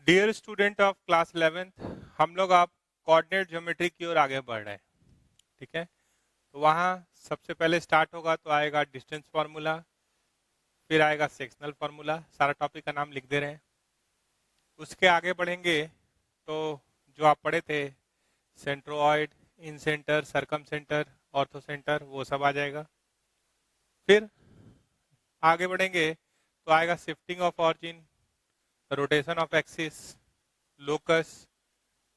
Dear student of class 11th, हम लोग आप कोऑर्डिनेट ज्योमेट्री की ओर आगे बढ़ रहे हैं। ठीक है, तो वहाँ सबसे पहले स्टार्ट होगा तो आएगा डिस्टेंस फार्मूला, फिर आएगा सेक्शनल फार्मूला। सारा टॉपिक का नाम लिख दे रहे हैं। उसके आगे बढ़ेंगे तो जो आप पढ़े थे सेंट्रोइड, इन सेंटर, सरकम सेंटर, ऑर्थो सेंटर, वो सब आ जाएगा। फिर आगे बढ़ेंगे तो आएगा shifting of origin, rotation of axis, locus.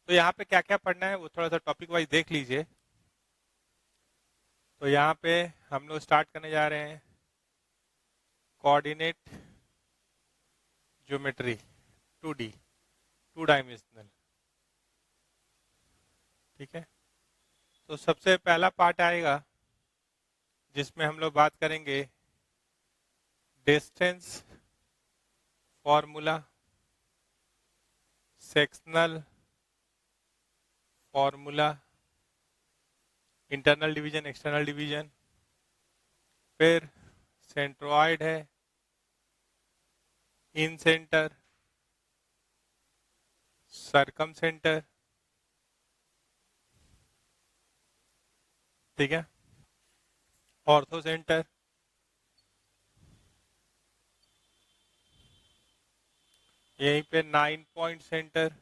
तो यहाँ पे क्या क्या पढ़ना है वो थोड़ा सा टॉपिक वाइज देख लीजिए। तो यहाँ पे हम लोग स्टार्ट करने जा रहे हैं कोऑर्डिनेट ज्योमेट्री 2D, 2 डायमेंशनल। ठीक है, तो सबसे पहला पार्ट आएगा जिसमें हम लोग बात करेंगे distance formula, sectional formula, internal division, external division, फिर सेंट्रोइड है, इन सेंटर, सरकम सेंटर। ठीक है, ऑर्थो सेंटर, यहीं पे 9 point centre,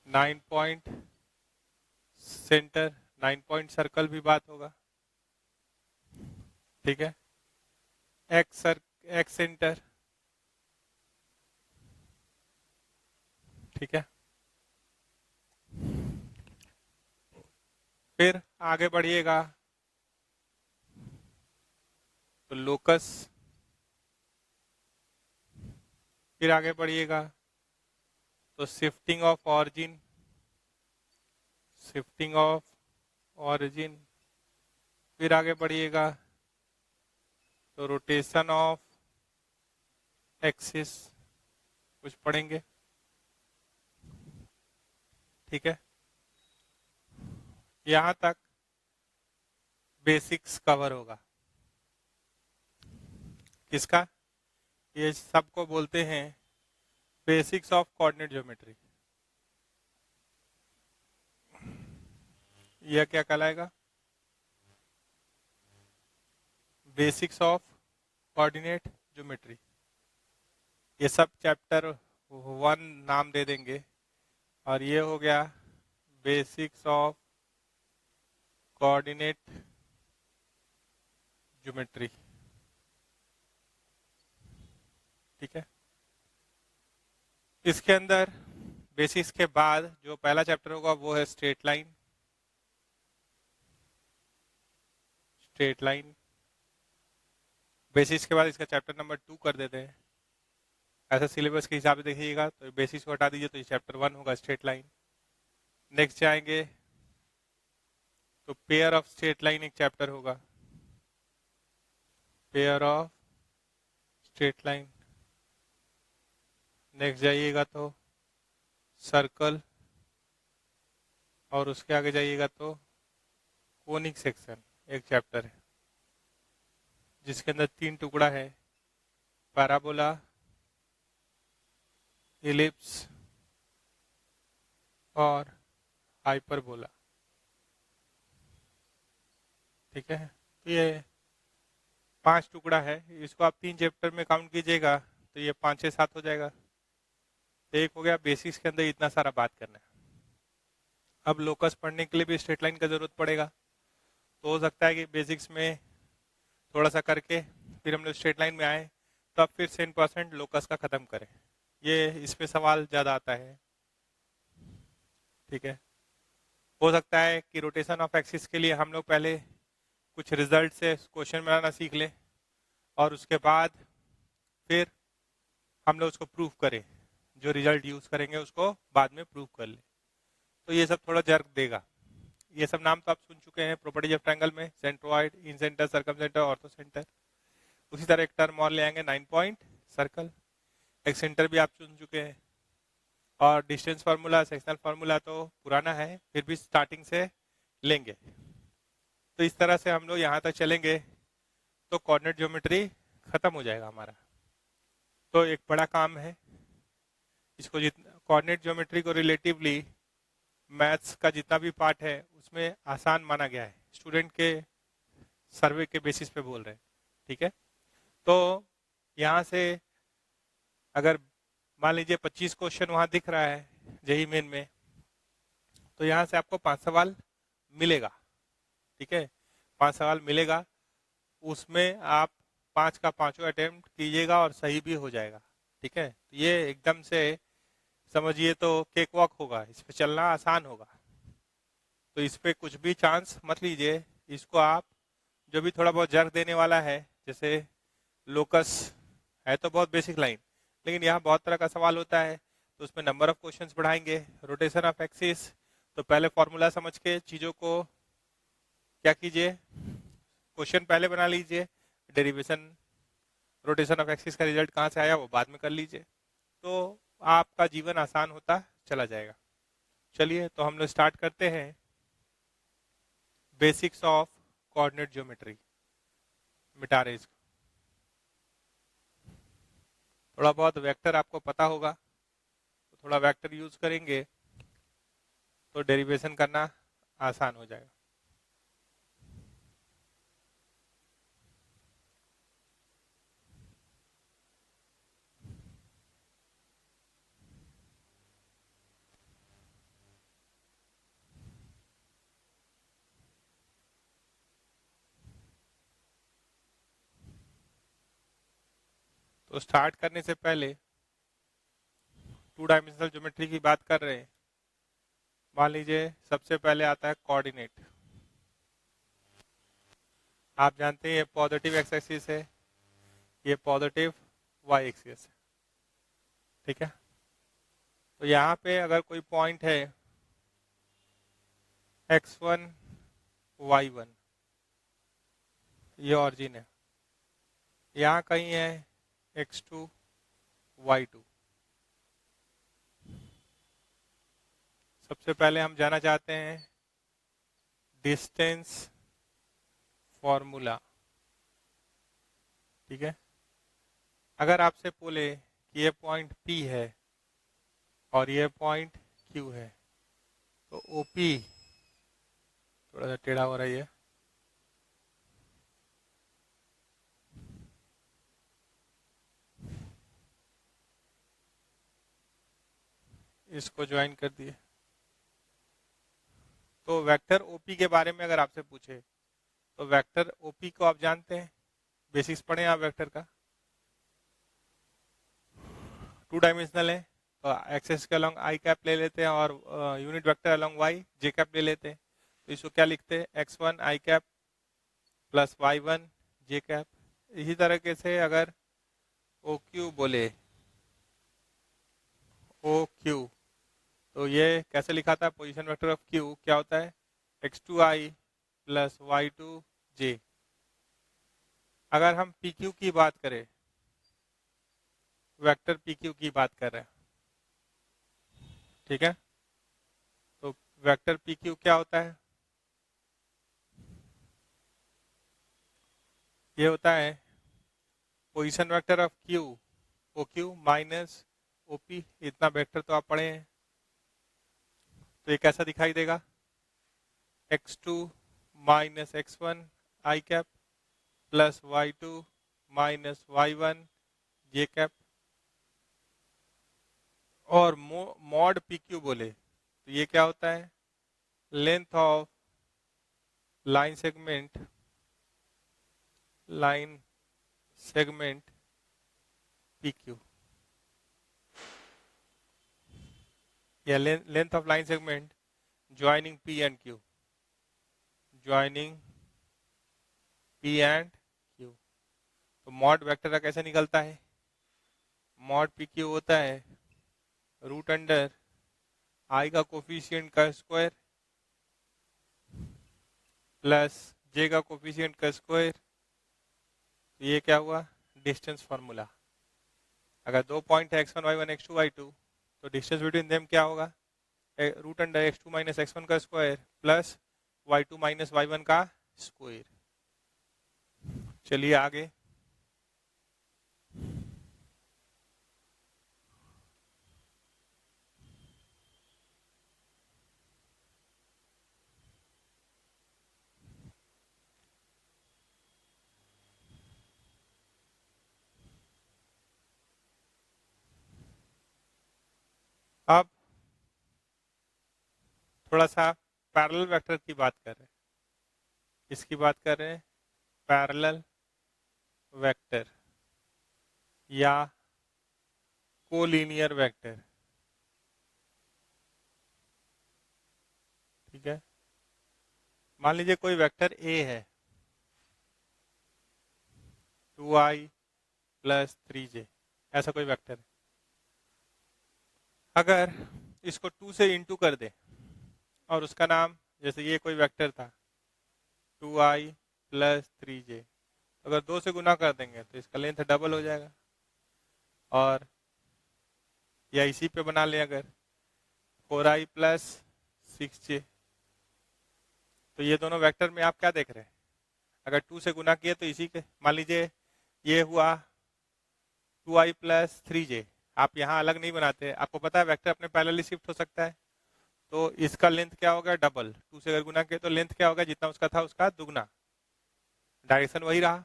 9 point centre, 9 point circle भी बात होगा। ठीक है, एक्स सेंटर। ठीक है, फिर आगे बढ़िएगा तो लोकस, फिर आगे बढ़िएगा तो shifting of origin, shifting of origin, फिर आगे बढ़िएगा तो रोटेशन ऑफ एक्सिस कुछ पढ़ेंगे। ठीक है, यहां तक बेसिक्स कवर होगा। किसका? ये सबको बोलते हैं बेसिक्स ऑफ कोऑर्डिनेट ज्योमेट्री। यह क्या कहलाएगा? Basics of coordinate geometry. ये सब चैप्टर 1 नाम दे देंगे और ये हो गया बेसिक्स ऑफ कोऑर्डिनेट ज्योमेट्री। ठीक है, इसके अंदर बेसिक्स के बाद जो पहला चैप्टर होगा वो है straight line. Straight line basics के बाद इसका चैप्टर नंबर 2 कर देते हैं। ऐसा सिलेबस के हिसाब से देखिएगा तो बेसिक्स को हटा दीजिए तो ये चैप्टर 1 होगा स्ट्रेट लाइन। नेक्स्ट जाएंगे तो पेयर ऑफ स्ट्रेट लाइन एक चैप्टर होगा, pair of straight line. Next जाइएगा तो सर्कल, और उसके आगे जाइएगा तो कोनिक सेक्शन एक चैप्टर है जिसके अंदर 3 टुकड़ा है, पैराबोला, इलिप्स और हाइपरबोला। ठीक है, तो ये 5 टुकड़ा है। इसको आप 3 चैप्टर में काउंट कीजिएगा तो ये 5 से 7 हो जाएगा। एक हो गया बेसिक्स के अंदर इतना सारा बात करना है। अब लोकस पढ़ने के लिए भी स्ट्रेट लाइन का जरूरत पड़ेगा, तो हो सकता है कि बेसिक्स में थोड़ा सा करके फिर हम लोग स्ट्रेट लाइन में आए तब फिर 10% लोकस का खत्म करें। ये इस पे सवाल ज़्यादा आता है। ठीक है, हो सकता है कि रोटेशन ऑफ एक्सिस के लिए हम लोग पहले कुछ रिजल्ट से क्वेश्चन बनाना सीख लें और उसके बाद फिर हम लोग उसको प्रूफ करें। जो रिजल्ट यूज करेंगे उसको बाद में प्रूफ कर ले, तो ये सब थोड़ा जर्क देगा। ये सब नाम तो आप सुन चुके हैं प्रॉपर्टीज ऑफ ट्रायंगल में, centroid, incentre, circumcentre, orthocentre. उसी तरह एक टर्म और ले आएंगे 9 पॉइंट सर्कल, एक सेंटर भी आप सुन चुके हैं। और डिस्टेंस फार्मूला, सेक्शनल फार्मूला तो पुराना है, फिर भी स्टार्टिंग से लेंगे। तो इस तरह से हम लोग यहाँ तक चलेंगे तो कोऑर्डिनेट ज्योमेट्री खत्म हो जाएगा हमारा। तो एक बड़ा काम है, इसको जितना कोऑर्डिनेट ज्योमेट्री को रिलेटिवली मैथ्स का जितना भी पार्ट है उसमें आसान माना गया है, स्टूडेंट के सर्वे के बेसिस पे बोल रहे हैं, ठीक है। तो यहाँ से अगर मान लीजिए 25 क्वेश्चन वहाँ दिख रहा है जेईई मेन में, तो यहाँ से आपको 5 सवाल मिलेगा, ठीक है। 5 सवाल मिलेगा, उसमें आप 5 का 5 अटेम्प्ट कीजिएगा और सही भी हो जाएगा, ठीक है। ये एकदम से समझिए तो केक वॉक होगा, इस पे चलना आसान होगा। तो इस पे कुछ भी चांस मत लीजिए, इसको आप जो भी थोड़ा बहुत जर्क देने वाला है, जैसे लोकस है तो बहुत बेसिक लाइन, लेकिन यहाँ बहुत तरह का सवाल होता है, तो उसमें नंबर ऑफ क्वेश्चंस बढ़ाएंगे। रोटेशन ऑफ एक्सिस, तो पहले फॉर्मूला समझ के चीज़ों को क्या कीजिए, क्वेश्चन पहले बना लीजिए, डेरिवेशन रोटेशन ऑफ एक्सिस का रिजल्ट कहाँ से आया वो बाद में कर लीजिए, तो आपका जीवन आसान होता चला जाएगा। चलिए तो हम लोग स्टार्ट करते हैं बेसिक्स ऑफ कोऑर्डिनेट ज्योमेट्री। मिटा रहे इसको, थोड़ा बहुत वेक्टर आपको पता होगा, तो थोड़ा वेक्टर यूज करेंगे तो डेरिवेशन करना आसान हो जाएगा। तो स्टार्ट करने से पहले 2 डायमेंशनल ज्योमेट्री की बात कर रहे हैं। मान लीजिए सबसे पहले आता है कोऑर्डिनेट। आप जानते हैं ये पॉजिटिव एक्स एक्सिस है, ये पॉजिटिव वाई एक्सिस है, ठीक है। तो यहाँ पे अगर कोई पॉइंट है x1 y1, ये ऑरिजिन है, यहाँ कहीं है x2 y2। सबसे पहले हम जाना चाहते हैं डिस्टेंस फॉर्मूला, ठीक है। अगर आपसे बोले कि ये पॉइंट P है और ये पॉइंट Q है, तो OP थोड़ा सा टेढ़ा हो रही है, इसको ज्वाइन कर दिए। तो वेक्टर OP के बारे में अगर आपसे पूछे तो वेक्टर OP को आप जानते हैं, बेसिक्स पढ़े आप वेक्टर का, 2 डायमेंशनल है, तो एक्सेस के अलोंग आई कैप ले लेते हैं और यूनिट वेक्टर अलोंग वाई जे कैप ले लेते हैं। तो इसको क्या लिखते हैं, x1 i cap plus y1 j cap. इसी तरीके से अगर OQ बोले, OQ, तो ये कैसे लिखा था, पोजीशन वेक्टर ऑफ Q क्या होता है, x2i प्लस y2j। अगर हम PQ की बात करें, वेक्टर PQ की बात कर रहे हैं, ठीक है। तो वेक्टर PQ क्या होता है, ये होता है position vector of Q OQ minus OP। इतना वेक्टर तो आप पढ़े हैं। तो ये कैसा दिखाई देगा, x2 minus x1 i cap plus y2 minus y1 j cap. और मॉड PQ बोले तो ये क्या होता है, length of line segment PQ, या length of line segment joining P and Q, joining P and Q। तो मॉड वेक्टर का कैसे निकलता है, मॉड PQ होता है रूट अंडर आई का कोफिशिएंट का स्क्वायर प्लस जे का कोफिशिएंट का स्क्वायर। तो ये क्या हुआ, डिस्टेंस फार्मूला। अगर 2 पॉइंट है x1 y1 x2 y2, तो डिस्टेंस बिटवीन देम क्या होगा, root under x2 minus x1 का square plus y2 minus y1 का स्क्वायर। चलिए आगे, अब थोड़ा सा पैरेलल वेक्टर की बात कर रहे हैं, इसकी बात कर रहे हैं, पैरेलल वेक्टर या कोलिनियर वेक्टर। ठीक है, मान लीजिए कोई वेक्टर ए है 2i + 3j, ऐसा कोई वेक्टर है। अगर इसको 2 से इंटू कर दे और उसका नाम, जैसे ये कोई वेक्टर था 2i + 3j, अगर 2 से गुना कर देंगे तो इसका लेंथ डबल हो जाएगा। और या इसी पे बना लें अगर 4i + 6j, तो ये दोनों वेक्टर में आप क्या देख रहे हैं, अगर 2 से गुना किए तो इसी के, मान लीजिए ये हुआ 2i + 3j, आप यहाँ अलग नहीं बनाते, आपको पता है वेक्टर अपने पैरेलली शिफ्ट हो सकता है, तो इसका लेंथ क्या होगा, डबल। 2 से अगर गुना किए तो लेंथ क्या होगा, जितना उसका था उसका दुगना, डायरेक्शन वही रहा।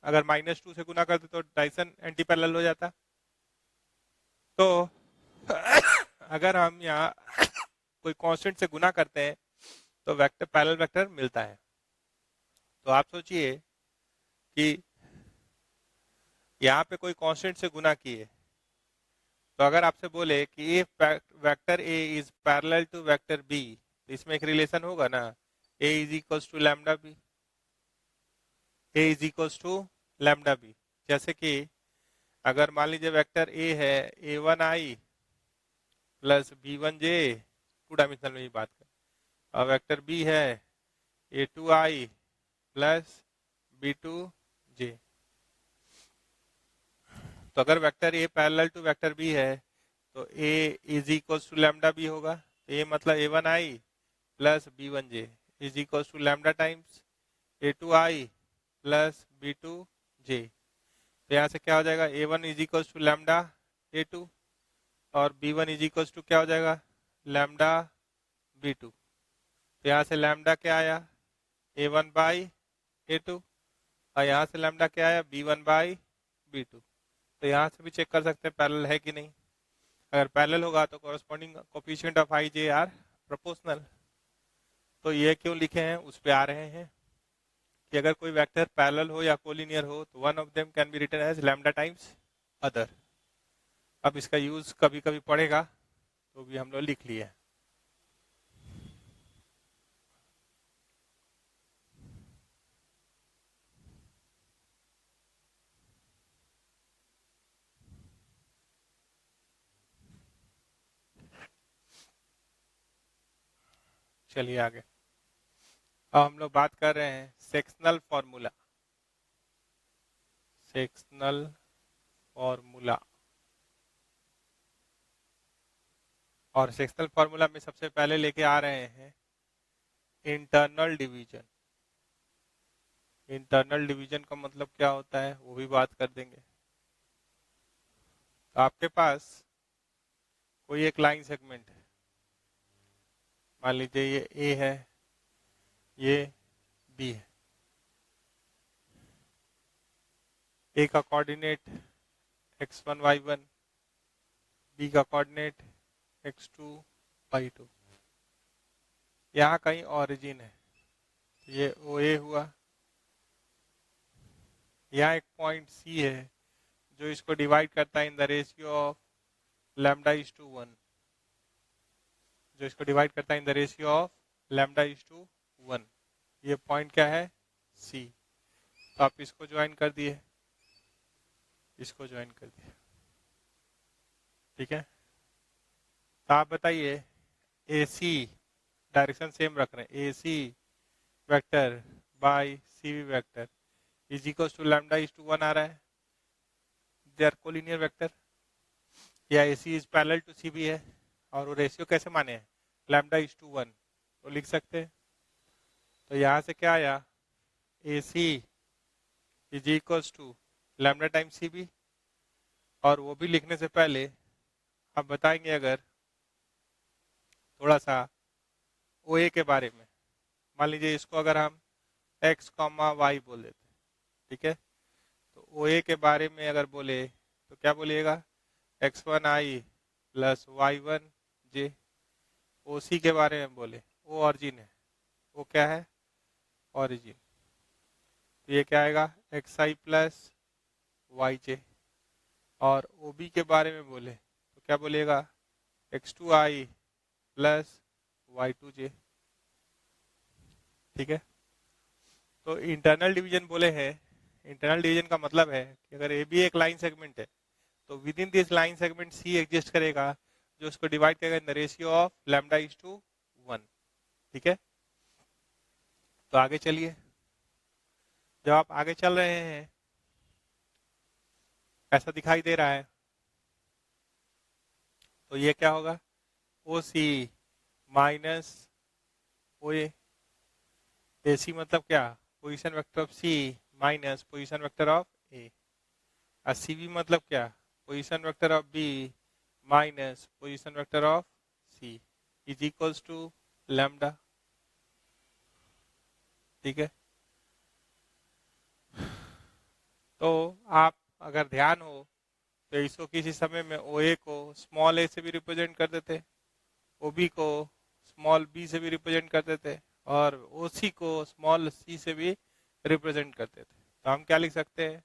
अगर -2 से गुना करते तो डायरेक्शन एंटी पैरेलल हो जाता। तो अगर हम यहाँ कोई कांस्टेंट से गुना करते हैं तो वेक्टर, पैरेलल वेक्टर मिलता है। तो आप सोचिए कि यहाँ पे कोई कांस्टेंट से गुना किए, तो अगर आपसे बोले कि if vector A is parallel to vector B, तो इसमें एक रिलेशन होगा ना, A is equals to lambda B, A is equals to lambda B. जैसे कि अगर मान लीजिए वेक्टर ए है a1i + b1j, 2 डायमेंशनल में ही बात करें, और वेक्टर बी है a2i + b2j। तो अगर vector A parallel to vector B है तो a is equals to lambda B होगा। a मतलब a1i + b1j is equals to lambda times a2i + b2j। तो यहाँ से क्या हो जाएगा, a1 is equals to lambda a2 और b1 इज इक्वल्स टू क्या हो जाएगा, लैम्डा b2। तो यहाँ से लैम्डा क्या आया, a1/a2, और यहाँ से लैम्डा क्या आया, b1/b2। तो यहाँ से भी चेक कर सकते हैं पैरेलल है कि नहीं। अगर पैरेलल होगा तो corresponding coefficient of i j are proportional. तो ये क्यों लिखे हैं उस पे आ रहे हैं कि अगर कोई वेक्टर पैरेलल हो या कोलिनियर हो तो one of them can be written as lambda times other. अब इसका यूज कभी कभी पड़ेगा तो भी हम लोग लिख लिए। चलिए आगे, अब हम लोग बात कर रहे हैं सेक्शनल फॉर्मूला। सेक्शनल फॉर्मूला, और सेक्शनल फॉर्मूला में सबसे पहले लेके आ रहे हैं इंटरनल डिवीजन। इंटरनल डिवीजन का मतलब क्या होता है वो भी बात कर देंगे। तो आपके पास कोई एक लाइन सेगमेंट है, मान लीजिए ये ए है, ये बी है। ए का कोऑर्डिनेट x1 y1, बी का कोऑर्डिनेट x2 y2। यहाँ कहीं ओरिजिन है, ये ओ ए हुआ। यहाँ एक पॉइंट सी है जो इसको डिवाइड करता है इन द रेशियो ऑफ λ/1, जो इसको डिवाइड करता है इन द रेशियो ऑफ λ/1। ये पॉइंट क्या है, सी। तो आप इसको ज्वाइन कर दिए, इसको ज्वाइन कर दिए, ठीक है। तो आप बताइए ए सी, डायरेक्शन सेम रख रहे हैं, A C vector by C B vector is equal to λ/1 आ रहा है, दे आर कोलिनियर वेक्टर। या A C is parallel to C B है, और वो रेशियो कैसे माने हैं, λ/1, तो लिख सकते हैं। तो यहाँ से क्या आया, A C is equal to lambda times C B. और वो भी लिखने से पहले आप बताएंगे अगर थोड़ा सा ओ ए के बारे में, मान लीजिए इसको अगर हम x, y बोल देते, ठीक है। तो ओ ए के बारे में अगर बोले तो क्या बोलिएगा, x1i plus y1 j। OC के बारे में बोले, वो ऑरिजिन है, वो क्या है, ऑरिजिन। तो ये क्या आएगा, xi प्लस yj। और OB के बारे में बोले तो क्या बोलेगा, x2i प्लस y2j। ठीक है। तो इंटरनल डिवीजन बोले हैं, इंटरनल डिवीजन का मतलब है कि अगर ए भी एक लाइन सेगमेंट है तो within this line segment C exist करेगा जो उसको डिवाइड करेगा in the ratio of lambda is to 1। ठीक है। तो आगे चलिए, जब आप आगे चल रहे हैं ऐसा दिखाई दे रहा है तो ये क्या होगा, ओ सी माइनस ओ ए। सी मतलब क्या, position vector of C minus position vector of A. और सी बी मतलब क्या, position vector of B minus position vector of C is equals to lambda. ठीक है। तो आप अगर ध्यान हो तो इसको किसी समय में ओ ए को स्मॉल ए से भी रिप्रेजेंट कर देते, ओ बी को स्मॉल बी से भी रिप्रेजेंट कर देते, और ओ सी को स्मॉल सी से भी रिप्रेजेंट करते थे। तो हम क्या लिख सकते हैं,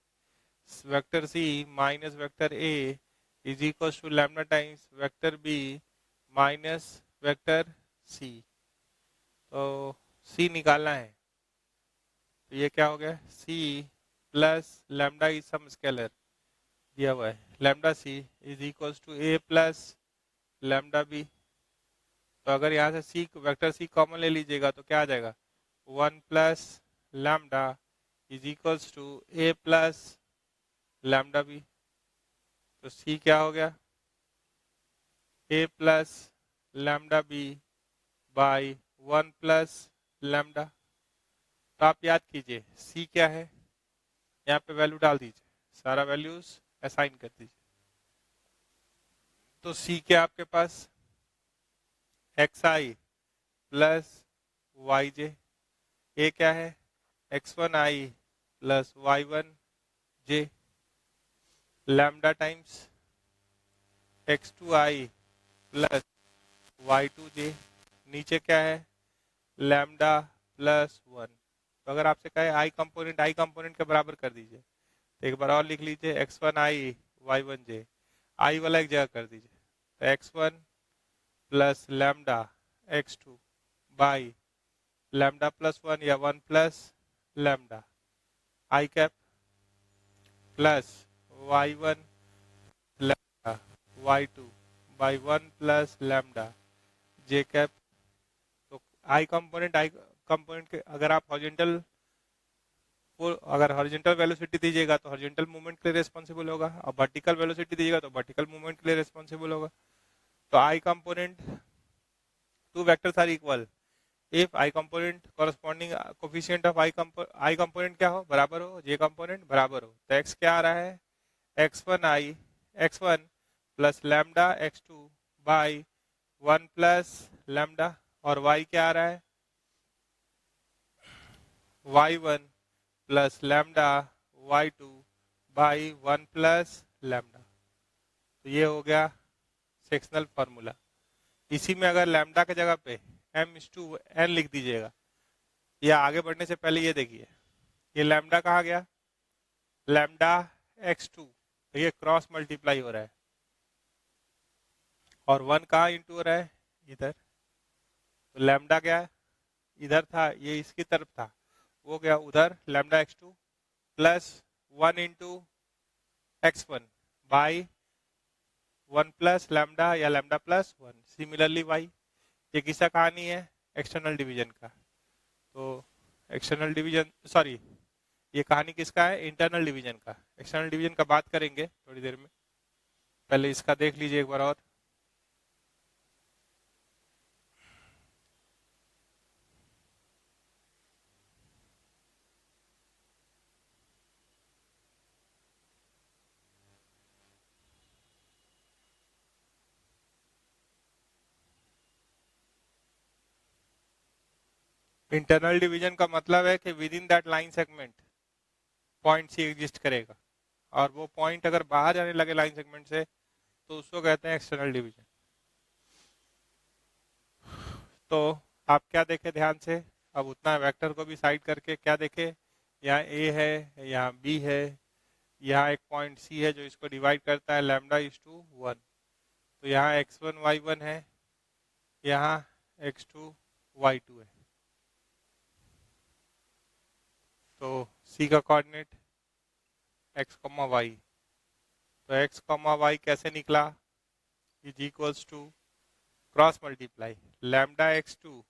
vector C minus vector A is equal to lambda times vector B minus vector C. तो सी निकालना है तो ये क्या हो गया, C plus lambda is some scalar दिया हुआ है, lambda C is equal to A plus lambda B. तो अगर यहाँ से सी वेक्टर सी कॉमन ले लीजिएगा तो क्या आ जाएगा, 1 plus lambda is equals to A plus lambda B. तो सी क्या हो गया, A plus lambda B by 1 plus lambda. तो आप याद कीजिए सी क्या है, यहाँ पे वैल्यू डाल दीजिए, सारा वैल्यूज असाइन कर दीजिए। तो सी क्या आपके पास, xi प्लस yj। ए क्या है, x1i plus y1j। Lambda times x2i plus y2j। नीचे क्या है, लैम्डा प्लस 1। तो अगर आपसे कहे आई कंपोनेंट के बराबर कर दीजिए तो एक बार और लिख लीजिए, x1i y1j, आई वाला एक जगह कर दीजिए। तो x1 plus lambda x2 by lambda plus 1 या 1 plus lambda I cap plus y1 lambda y2 by 1 plus lambda J cap. तो आई कंपोनेंट के अगर आप हॉरिजॉन्टल अगर हॉरिजॉन्टल वेलोसिटी दीजिएगा तो हॉरिजॉन्टल मूवमेंट के लिए रिस्पॉन्सिबल होगा, और वर्टिकल वेलोसिटी दीजिएगा तो वर्टिकल मूवमेंट के लिए रिस्पॉन्सिबल होगा। तो i component two vectors are equal if i component corresponding coefficient of i component क्या हो, बराबर हो, जे कंपोनेंट बराबर हो। तो एक्स क्या आ रहा है, x1 plus lambda x2 by 1 plus lambda, और y क्या आ रहा है, y1 plus lambda y2 by 1 plus lambda. तो ये हो गया सेक्शनल फार्मूला। इसी में अगर लैम्डा की जगह पे m/n लिख दीजिएगा, या आगे बढ़ने से पहले ये देखिए, ये लैम्डा कहाँ गया, लैम्डा x2, तो ये क्रॉस मल्टीप्लाई हो रहा है, और 1 कहाँ इंटू हो रहा है, इधर। तो लैम्डा क्या है, इधर था, ये इसकी तरफ था, वो गया उधर, lambda x2 plus 1 into x1 by 1 plus lambda या लैम्डा प्लस 1। सिमिलरली y, ये किसका कहानी है, एक्सटर्नल डिवीजन का। तो एक्सटर्नल डिवीजन, सॉरी, ये कहानी किसका है, इंटरनल डिवीजन का। एक्सटर्नल डिवीजन का बात करेंगे थोड़ी देर में, पहले इसका देख लीजिए एक बार और। इंटरनल डिवीजन का मतलब है कि within that line segment point C exist करेगा, और वो पॉइंट अगर बाहर जाने लगे लाइन सेगमेंट से तो उसको कहते हैं एक्सटर्नल डिवीजन। तो आप क्या देखे ध्यान से, अब उतना वेक्टर को भी साइड करके क्या देखे, यहाँ ए है, यहाँ बी है, यहाँ एक पॉइंट सी है जो इसको डिवाइड करता है लैम्डा इज टू 1। तो यहाँ x1 y1 है, यहाँ x2 y2 है। तो सी का कोऑर्डिनेट x, y, तो x, y कैसे निकला, is equals to cross multiply lambda x2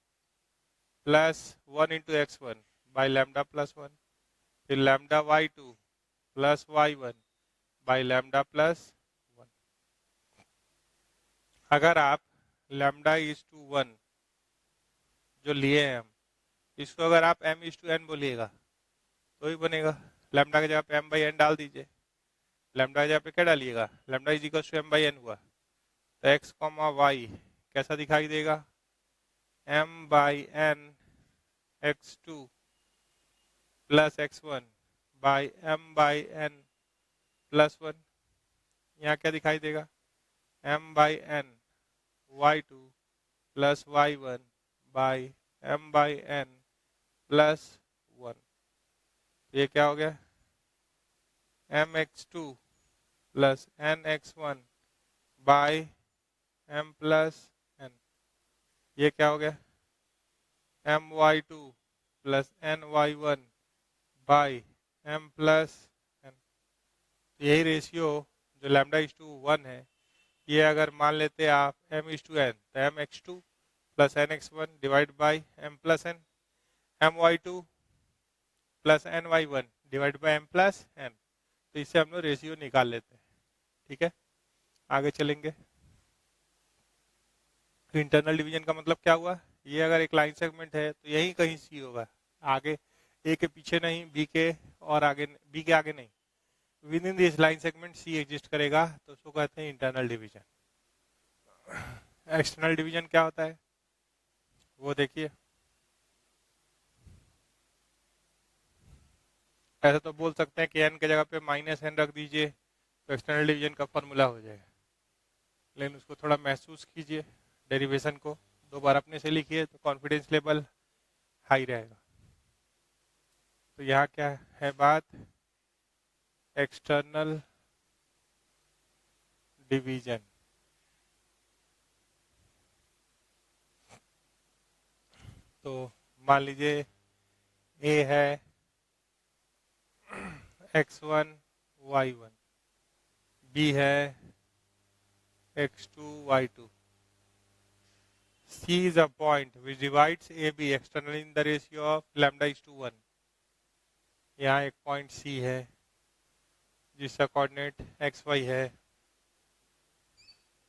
plus 1 into x1 by lambda plus 1, फिर lambda y2 plus y1 by lambda plus 1। अगर आप लैम्डा इज टू 1 जो लिए हैं हम, इसको अगर आप m इज टू n बोलिएगा तो ही बनेगा। लैम्डा की जगह पे m बाई n डाल दीजिए, लैम्डा की जगह पे क्या डालिएगा, lambda is equal to m by n हुआ, तो x, y कैसा दिखाई देगा, m by n x2 plus x1 by m by n plus 1। यहाँ क्या दिखाई देगा, m by n y2 plus y1 by m by n plus 1। ये क्या हो गया, mx2 plus nx1 by m plus n। ये क्या हो गया, my2 plus ny1 by m plus n। यही रेशियो जो लैम्डा इज टू 1 है, ये अगर मान लेते आप m इज टू n, तो mx2 plus nx1 divide by m plus n, my2 plus ny1 divide by m plus n। तो इससे हम लोग रेशियो निकाल लेते हैं। ठीक है, आगे चलेंगे। तो इंटरनल डिवीजन का मतलब क्या हुआ, ये अगर एक लाइन सेगमेंट है तो यही कहीं सी होगा, आगे ए के पीछे नहीं, बी के और आगे, बी के आगे नहीं, within this line segment C exist करेगा, तो उसको कहते हैं इंटरनल डिवीजन। एक्सटर्नल डिवीजन क्या होता है वो देखिए। ऐसा तो बोल सकते हैं कि n के जगह पे माइनस n रख दीजिए तो एक्सटर्नल डिवीजन का फॉर्मूला हो जाएगा, लेकिन उसको थोड़ा महसूस कीजिए, डेरिवेशन को 2 बार अपने से लिखिए तो कॉन्फिडेंस लेवल हाई रहेगा। तो यहाँ क्या है बात, एक्सटर्नल डिवीजन। तो मान लीजिए ए है x1 y1, बी है x2 y2, C is a point which divides AB externally in the ratio of lambda is to 1। यहाँ एक पॉइंट C है जिसका कोऑर्डिनेट XY है।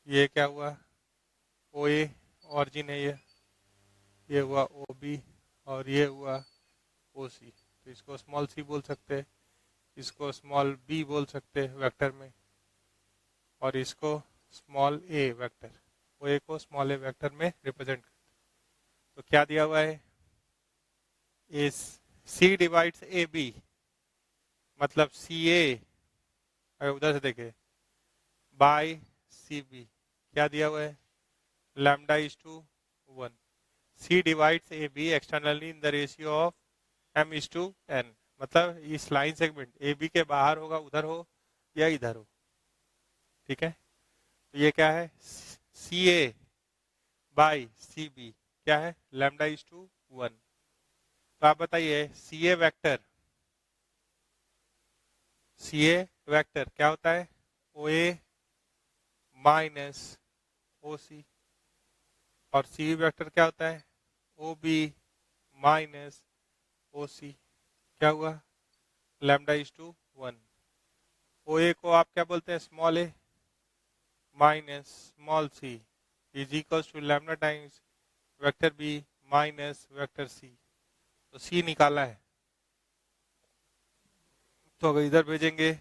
ये क्या हुआ, OA ऑरिजिन है, ये हुआ OB और ये हुआ OC। तो इसको स्मॉल c बोल सकते हैं, इसको स्मॉल b बोल सकते हैं वेक्टर में, और इसको स्मॉल a वेक्टर, OA को स्मॉल a वेक्टर में रिप्रेजेंट करते हैं। तो क्या दिया हुआ है, इस C डिवाइड्स AB, मतलब CA अगर उधर से देखे बाय CB, क्या दिया हुआ है, lambda is to 1। C divides AB externally in the ratio of m is to n, मतलब इस लाइन सेगमेंट AB के बाहर होगा, उधर हो या इधर हो। ठीक है, तो ये क्या है, CA बाय CB क्या है, लैम्डा इज टू 1। तो आप बताइए CA वेक्टर क्या होता है, OA माइनस OC, और CB वेक्टर क्या होता है, OB माइनस OC। क्या हुआ, लैम्डा इज टू 1। OA को आप क्या बोलते हैं, small a minus small c is equal to lambda times vector B minus vector C। तो C निकाला है, तो अगर इधर भेजेंगे,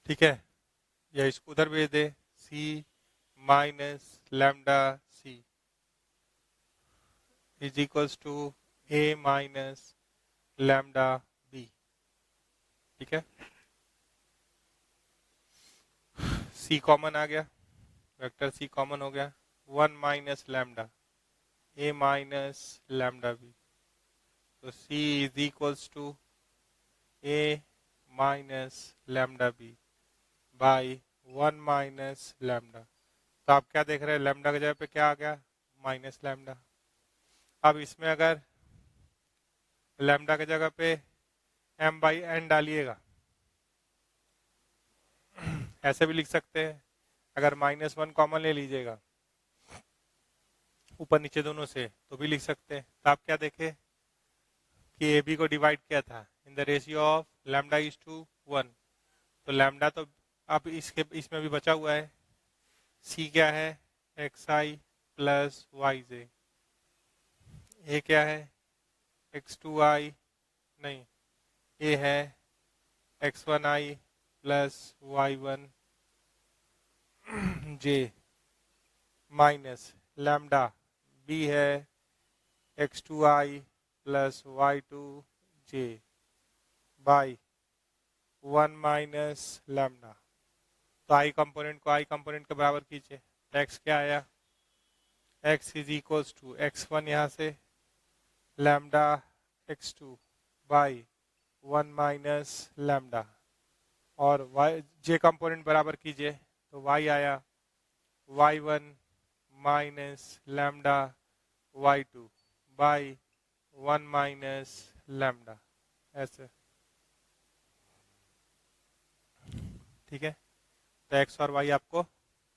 ठीक है, या इसको उधर भेज दे, C minus lambda C is equals to A minus lambda B। ठीक है, सी कॉमन आ गया, वेक्टर सी कॉमन हो गया, 1 minus lambda A minus lambda B, तो C is equals to A minus lambda B by 1 minus lambda. तो आप क्या देख रहे हैं, लैम्डा की जगह पे क्या आ गया, माइनस लैम्डा। अब इसमें अगर लैम्डा की जगह पे m बाई एन डालिएगा, ऐसे भी लिख सकते हैं, अगर -1 कॉमन ले लीजिएगा ऊपर नीचे दोनों से तो भी लिख सकते हैं। तो आप क्या देखें कि ए बी को डिवाइड किया था in the ratio of lambda is to 1, तो लैम्डा तो अब इसमें भी बचा हुआ है। सी क्या है, एक्स आई प्लस वाई जे, ए क्या है, x2i, नहीं, ए है x1i प्लस y1 जे माइनस लैम्डा, बी है x2i plus y2 J by 1 minus lambda. तो आई कंपोनेंट को आई कंपोनेंट के बराबर कीजिए, तो x क्या आया, x is equals to x1 यहाँ से lambda x2 by 1 minus lambda, और y जे कंपोनेंट बराबर कीजिए, तो y आया y1 minus lambda y2 by 1 minus lambda, ऐसे। ठीक है, तो x और y आपको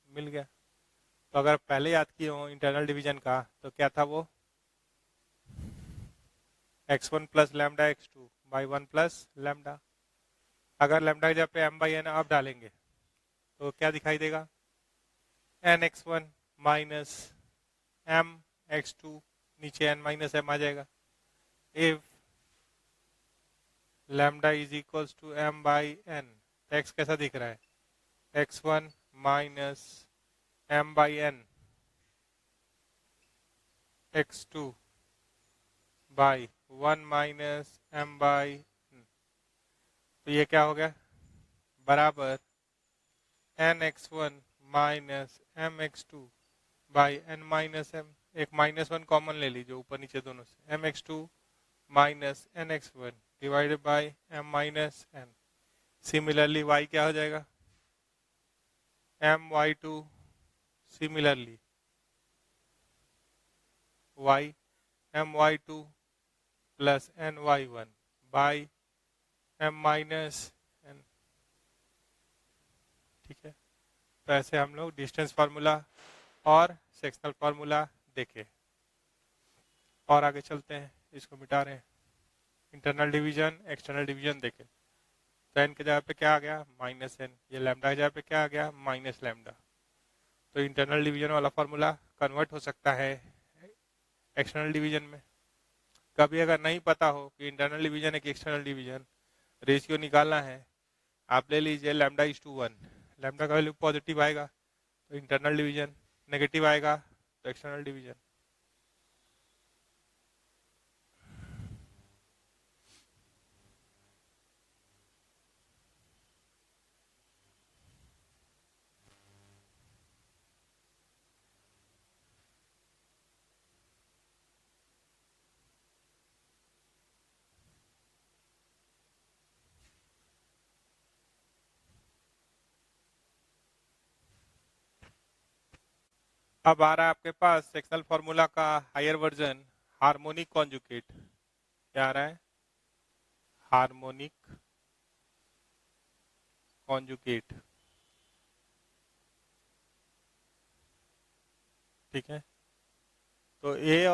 मिल गया। तो अगर पहले याद किए हो इंटरनल डिवीजन का, तो क्या था वो, x1 plus lambda x2 by 1 plus lambda. अगर लैम्डा की जगह पे m बाई एन आप डालेंगे तो क्या दिखाई देगा, nx1 माइनस m x2, नीचे n माइनस m आ जाएगा। If lambda is equals to m by n, तो x कैसा दिख रहा है, x1 minus m by n x2 by 1 minus m by n, तो ये क्या हो गया, बराबर nx1 minus mx2 by n minus m, एक -1 कॉमन ले लीजिए ऊपर नीचे दोनों से, mx2 minus nx1 divided by m minus n। Similarly y क्या हो जाएगा, my2 similarly y my2 plus ny1 by m minus n। ठीक है, तो ऐसे हम लोग डिस्टेंस फार्मूला और सेक्शनल फार्मूला देखे, और आगे चलते हैं, इसको मिटा रहे हैं। इंटरनल डिवीजन एक्सटर्नल डिवीजन देखे, तो n की जगह पे क्या आ गया, -n, ये लैम्डा की जगह पे क्या आ गया, माइनस लैम्डा। तो इंटरनल डिवीजन वाला फार्मूला कन्वर्ट हो सकता है एक्सटर्नल डिवीजन में। कभी अगर नहीं पता हो कि इंटरनल डिवीजन है कि एक्सटर्नल डिवीजन, रेशियो निकालना है, आप ले लीजिए लैम्डा इज टू 1, लैम्डा का वैल्यू पॉजिटिव आएगा तो इंटरनल डिवीजन, नेगेटिव आएगा तो एक्सटर्नल डिवीजन। अब आ रहा है आपके पास सेक्शनल फार्मूला का हायर वर्जन, हार्मोनिक कॉन्जुगेट। क्या आ रहा है, हार्मोनिक कॉन्जुगेट। ठीक है, तो ए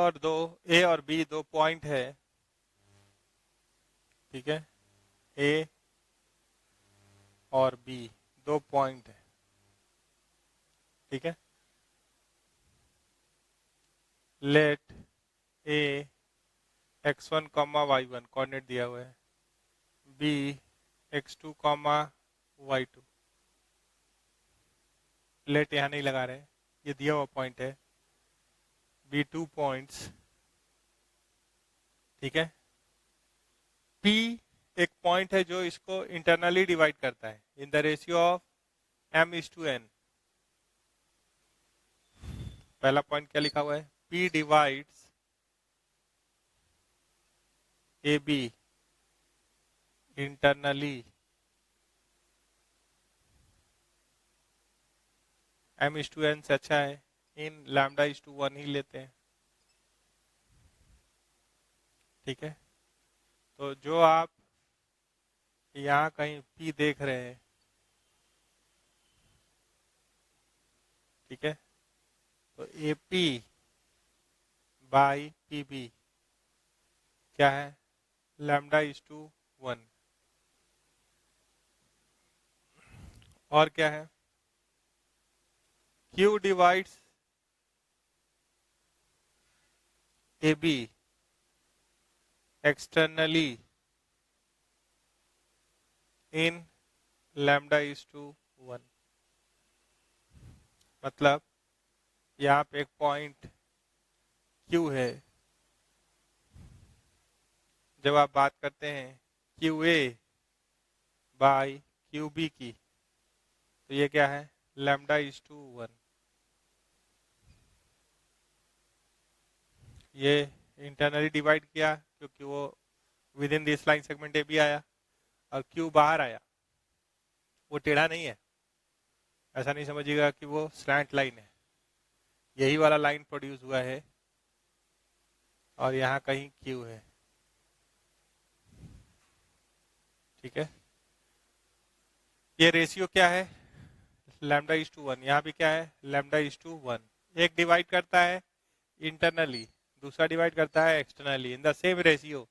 और बी दो पॉइंट है। ठीक है, ए और बी दो पॉइंट है। ठीक है, लेट ए x1 कॉमा y1 कोऑर्डिनेट दिया हुआ है, B x2 comma y2, late यहाँ नहीं लगा रहे, ये दिया हुआ पॉइंट है, बी 2 पॉइंट्स। ठीक है, P एक पॉइंट है जो इसको इंटरनली डिवाइड करता है इन द रेशियो ऑफ M/N। पहला पॉइंट क्या लिखा हुआ है? P divides AB internally M/N से अच्छा है, इन λ/1 ही लेते हैं। ठीक है, तो जो आप यहाँ कहीं P देख रहे हैं, ठीक है, तो AP बाई PB क्या है? λ/1। और क्या है? Q divides AB externally in λ/1। मतलब यहाँ पे एक पॉइंट Q है, जब आप बात करते हैं QA बाई QB की, तो ये क्या है? λ/1। ये इंटरनली डिवाइड किया क्योंकि वो with in this line segment A भी आया, और Q बाहर आया, वो टेढ़ा नहीं है, ऐसा नहीं समझिएगा कि वो स्लैंट लाइन है, यही वाला लाइन प्रोड्यूस हुआ है, और यहाँ कहीं Q है। ठीक है, ये रेशियो क्या है? λ/1। यहाँ भी क्या है? λ/1। एक डिवाइड करता है इंटरनली, दूसरा डिवाइड करता है externally in the same ratio.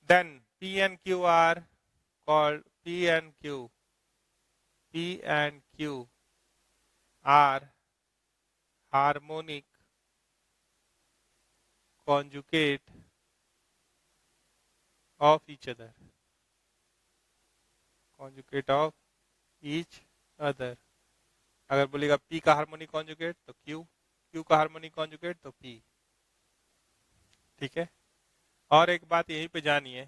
Then P and Q are called P and Q are harmonic conjugate of each other। conjugate of each other। अगर बोलेगा P का हार्मोनिक कॉन्जुगेट तो Q का हार्मोनिक कॉन्जुगेट तो P। ठीक है, और एक बात यहीं पे जानिए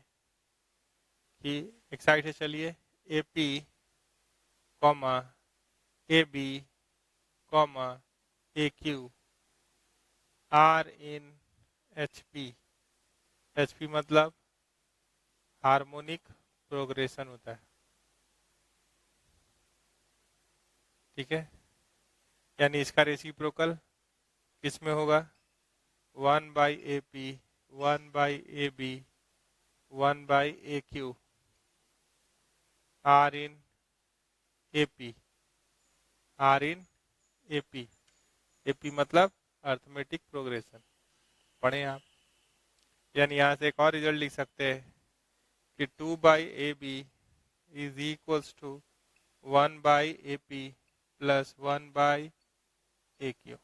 कि एक साइड से चलिए, AP comma AB comma AQ are in HP मतलब हार्मोनिक प्रोग्रेशन होता है। ठीक है, यानी इसका रेसिप्रोकल किसमें होगा? 1/AP 1/AB 1/AQ are in AP AP मतलब अर्थमेटिक प्रोग्रेशन। पढ़ें आप, यानी यहाँ से एक और रिजल्ट लिख सकते हैं कि 2/AB is equals to 1/AP plus 1/AQ।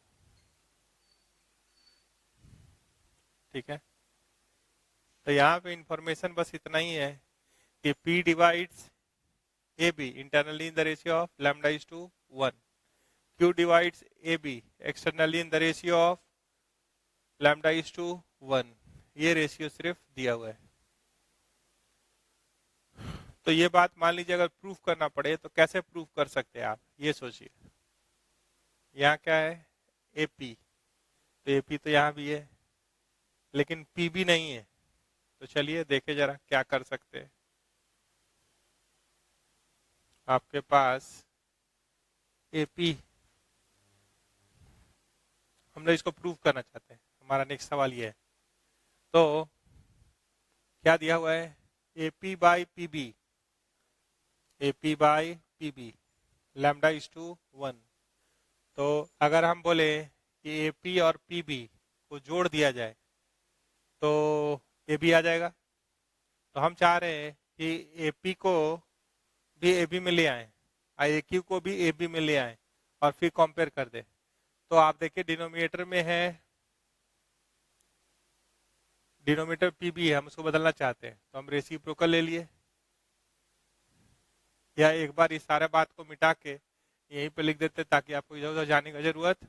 ठीक है, तो यहाँ पे इंफॉर्मेशन बस इतना ही है कि P divides AB internally in the ratio of λ/1। Q divides AB externally in the ratio of λ/1। ये रेशियो सिर्फ दिया हुआ है। तो ये बात मान लीजिए अगर प्रूफ करना पड़े तो कैसे प्रूफ कर सकते हैं आप, ये सोचिए। यहाँ क्या है? AP, तो AP तो यहाँ भी है, लेकिन PB नहीं है। तो चलिए देखे जरा क्या कर सकते हैं। आपके पास AP, हम लोग इसको प्रूफ करना चाहते हैं। हमारा नेक्स्ट सवाल ये है, तो क्या दिया हुआ है? AP by PB λ/1। तो अगर हम बोले कि AP और PB को जोड़ दिया जाए तो AB आ जाएगा। तो हम चाह रहे हैं कि AP को भी AB में ले आए और AQ को भी AB में ले आए और फिर कंपेयर कर दे। तो आप देखिए डिनोमिनेटर में है, डिनोमिनेटर PB है, हम उसको बदलना चाहते हैं, तो हम रेसिप्रोकल ले लिए, या एक बार इस सारे बात को मिटा के यहीं पे लिख देते ताकि आपको इधर उधर जाने की जरूरत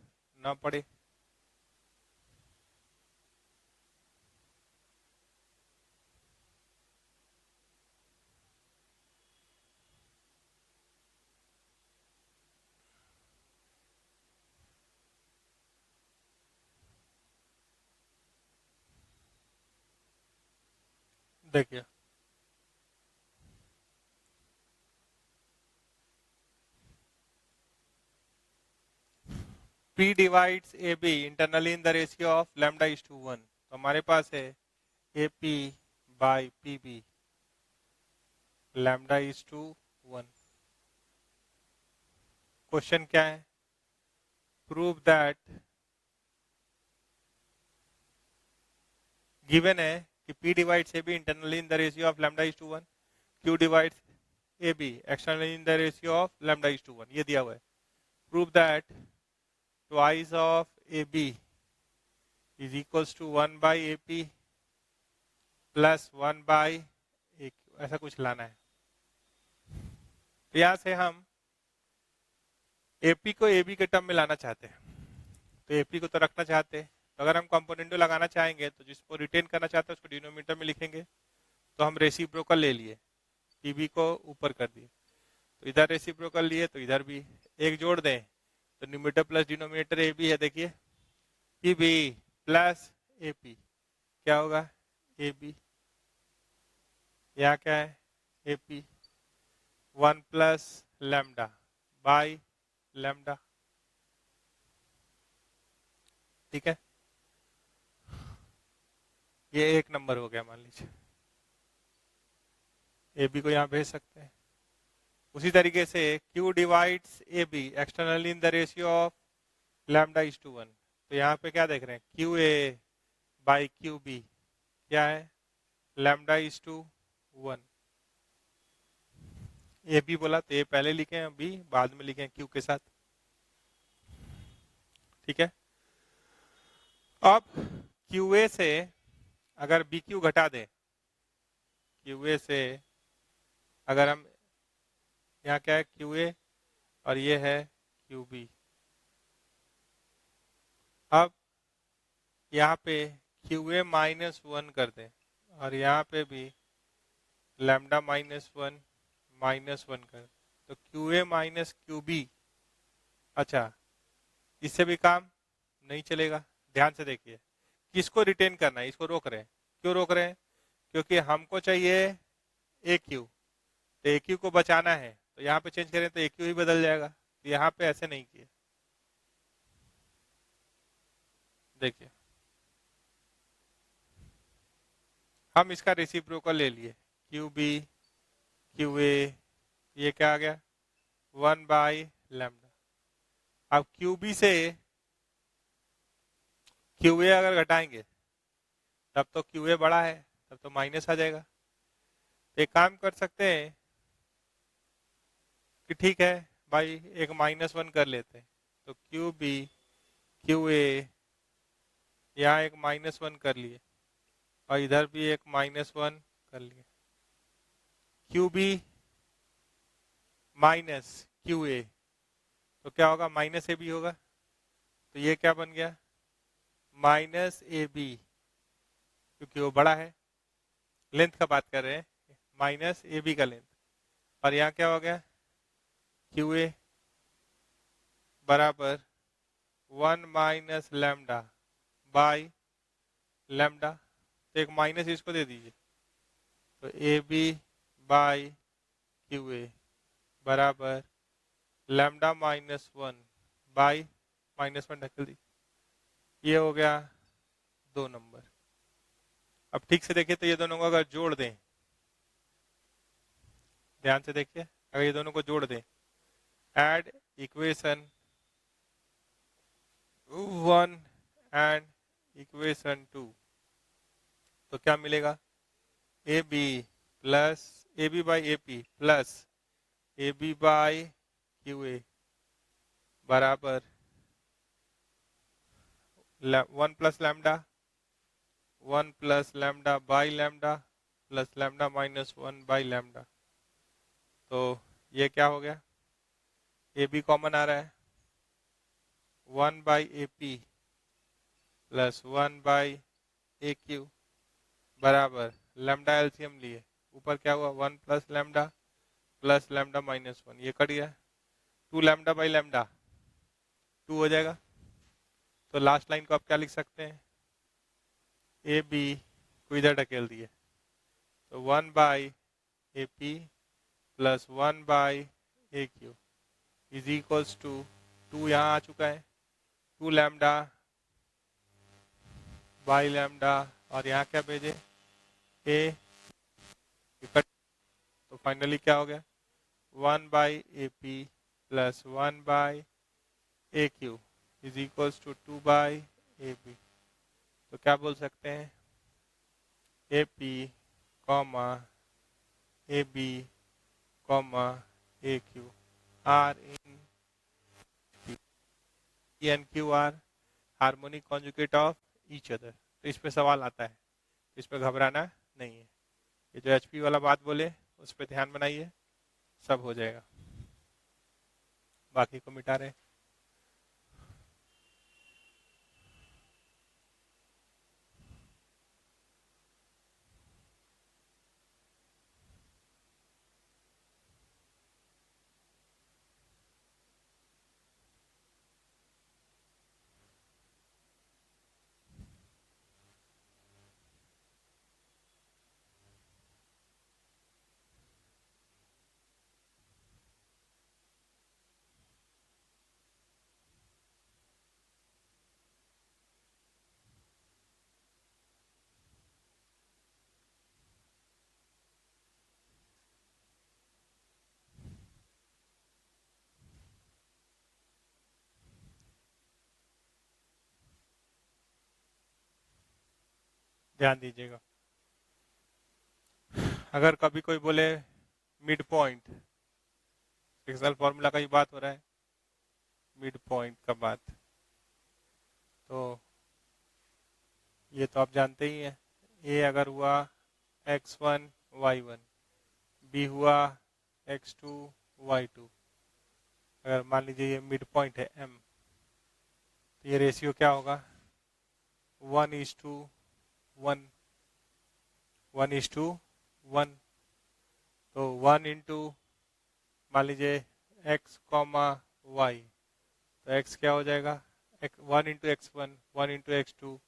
ना पड़े। देखिए P divides AB internally in the ratio of lambda is to 1, तो हमारे पास है AP by PB lambda is to 1। Question क्या है? प्रूव दैट, गिवन है कि P divides AB internally in the ratio of lambda is to 1, Q divides AB externally in the ratio of lambda is to 1, ये दिया हुआ है। Prove that twice of AB is equals to 1 by AP plus 1 by AQ, ऐसा कुछ लाना है। तो यहां से हम AP को AB के टर्म में लाना चाहते हैं, तो AP को तो रखना चाहते हैं, तो अगर हम कंपोनेंटो लगाना चाहेंगे तो जिसको रिटेन करना चाहते हैं उसको डिनोमिनेटर में लिखेंगे। तो हम रेसिप्रोकल ले लिए, PB को ऊपर कर दिए, तो इधर रेसिप्रोकल लिए तो इधर भी एक जोड़ दें, तो न्यूमरेटर प्लस डिनोमिनेटर AB है। देखिए PB प्लस AP क्या होगा? AB, यहाँ क्या है? AP 1 plus lambda by lambda, ठीक है। ये एक नंबर हो गया मान लीजिए, AB को यहाँ भेज सकते हैं। उसी तरीके से Q divides AB externally in the ratio of lambda is to 1, तो यहाँ पे क्या देख रहे हैं? QA बाई QB क्या है? Lambda is to 1। AB बोला तो A पहले लिखे हैं, B बाद में लिखे हैं Q के साथ, ठीक है। अब QA से अगर BQ घटा दें, QA से अगर हम, यहाँ क्या है? QA और ये है QB। अब यहाँ पे QA माइनस 1 कर दें और यहाँ पे भी लैम्डा माइनस 1 कर, तो QA माइनस QB। अच्छा, इससे भी काम नहीं चलेगा। ध्यान से देखिए, किसको रिटेन करना है? इसको रोक रहे हैं। क्यों रोक रहे हैं? क्योंकि हमको चाहिए AQ, तो AQ को बचाना है, तो यहाँ पे चेंज करें तो AQ ही बदल जाएगा, तो यहाँ पे ऐसे नहीं किए। देखिए हम इसका रेसिप्रोकल ले लिए, QB QA, ये क्या आ गया? 1 बाई लैम्डा। अब QB से QA अगर घटाएंगे तब तो QA बड़ा है, तब तो माइनस आ जाएगा। एक काम कर सकते हैं कि ठीक है भाई, एक -1 कर लेते हैं, तो QB QA यहाँ एक -1 कर लिए और इधर भी एक -1 कर लिए। QB माइनस QA तो क्या होगा? माइनस AB होगा, तो ये क्या बन गया? माइनस AB, क्योंकि वो बड़ा है, लेंथ का बात कर रहे हैं, माइनस AB का लेंथ। और यहाँ क्या हो गया? QA बराबर 1 माइनस लैम्डा बाई लैम्डा, तो एक माइनस इसको दे दीजिए, तो AB बाई QA बराबर लैम्डा माइनस 1 बाई -1 ढकेल दी। ये हो गया 2 नंबर। अब ठीक से देखिए, तो ये दोनों को अगर जोड़ दें, ध्यान से देखिए, अगर ये दोनों को जोड़ दें, ऐड इक्वेशन 1 एंड इक्वेशन 2, तो क्या मिलेगा? AB plus AB by AP plus AB by QA बराबर 1 plus lambda 1 plus lambda by lambda plus lambda minus 1 by lambda. तो ये क्या हो गया? AB कॉमन आ रहा है, 1 by AP plus 1 by AQ बराबर लैम्डा एलसीएम लिए, ऊपर क्या हुआ? 1 प्लस लैम्डा माइनस 1, ये कट गया, 2 लैम्डा बाई लैम्डा 2 हो जाएगा। तो लास्ट लाइन को आप क्या लिख सकते हैं? AB को इधर ढकेल दिए, तो 1 by A P plus 1 by A Q is equals to 2 यहाँ आ चुका है 2 लैम्डा बाई लैम्डा और यहाँ क्या भेजे ए इकट्ठ। तो फाइनली क्या हो गया 1 by A P plus 1 by A Q is equals to 2 by A B. तो क्या बोल सकते हैं A P comma A B comma A Q are in N Q are harmonic conjugate of each other. तो इस पे सवाल आता है, इस पे घबराना नहीं है। ये जो एचपी वाला बात बोले उस पे ध्यान बनाइए, सब हो जाएगा। बाकी को मिटा रहे। ध्यान दीजिएगा, अगर कभी कोई बोले मिड पॉइंट, एक्सेल फॉर्मूला का ही बात हो रहा है, मिड पॉइंट का बात, तो ये तो आप जानते ही हैं। ए अगर हुआ x1 y1, बी हुआ x2 y2, अगर मान लीजिए ये मिड पॉइंट है m, तो ये रेशियो क्या होगा 1:1, 1:1। तो 1 इंटू मान लीजिए x कॉमा y, तो x क्या हो जाएगा 1 into x1, 1 into x2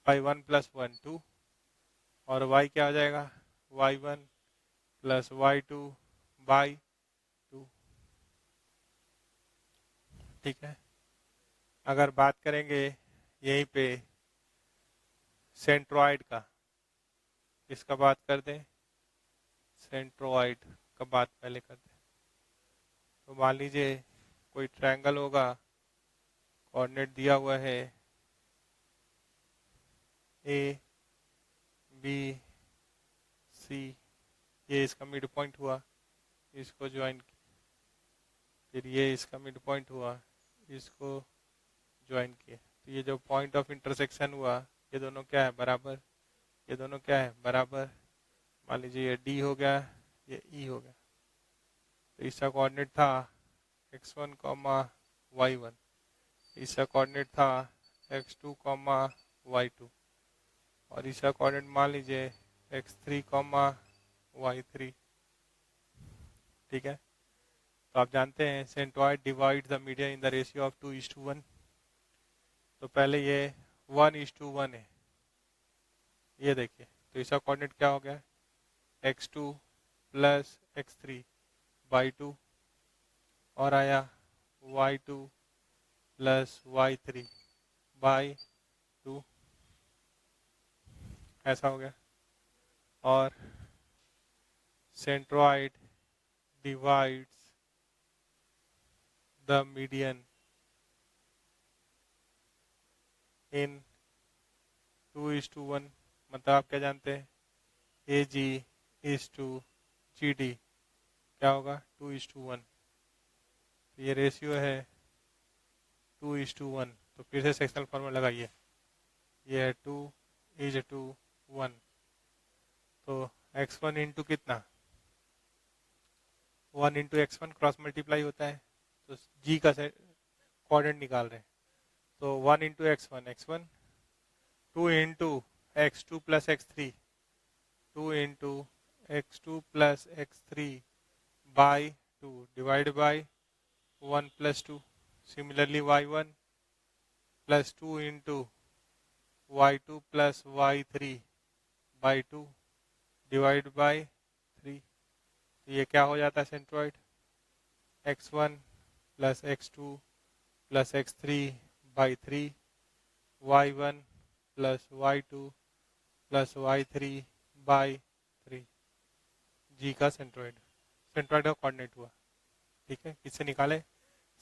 by 1 plus 1 2, और y क्या हो जाएगा y1 प्लस y2 बाई 2। ठीक है, अगर बात करेंगे यहीं पे सेंट्रोइड का, इसका बात कर दें, सेंट्रोइड का बात पहले कर दें। तो मान लीजिए कोई ट्रायंगल होगा, कोऑर्डिनेट दिया हुआ है ए बी सी, ये इसका मिड पॉइंट हुआ, इसको ज्वाइन, फिर ये इसका मिड पॉइंट हुआ, इसको ज्वाइन किए। तो ये जो पॉइंट ऑफ इंटरसेक्शन हुआ, ये दोनों क्या है बराबर, ये दोनों क्या है बराबर। मान लीजिए ये डी हो गया, ये ई हो गया। तो इसका कोऑर्डिनेट था x1 कॉमा y1, इसका कोऑर्डिनेट था x2 कॉमा y2, और इसका कोऑर्डिनेट मान लीजिए x3 कॉमा y3। ठीक है, तो आप जानते हैं centroid divide the median in the ratio of 2:1। तो पहले ये 1:1 है, ये देखिए, तो इसका कोऑर्डिनेट क्या हो गया x2 प्लस x3 बाई 2, और आया y2 प्लस y3 बाई 2, ऐसा हो गया। और सेंट्रॉइड डिवाइड्स द मीडियन इन 2:1, मतलब आप क्या जानते हैं ए जी इज टू जी डी क्या होगा 2:1। तो ये रेशियो है 2:1। तो फिर से सेक्शनल फॉर्मूला लगाइए, ये है 2:1। तो x1 इंटू कितना 1 इंटू x1 क्रॉस मल्टीप्लाई होता है, तो g का कोऑर्डिनेट निकाल रहे हैं। तो 1 into x1 x1, 2 into x2 plus x3, 2 into x2 plus x3 by 2 divide by 1 plus 2। Similarly y1 plus 2 into y2 plus y3 by 2 divide by 3, तो ये क्या हो जाता है centroid, x1 plus x2 plus x3 by 3, y1 plus y2 plus y3 by 3, जी का centroid, centroid का coordinate हुआ। ठीक है, किससे निकाले,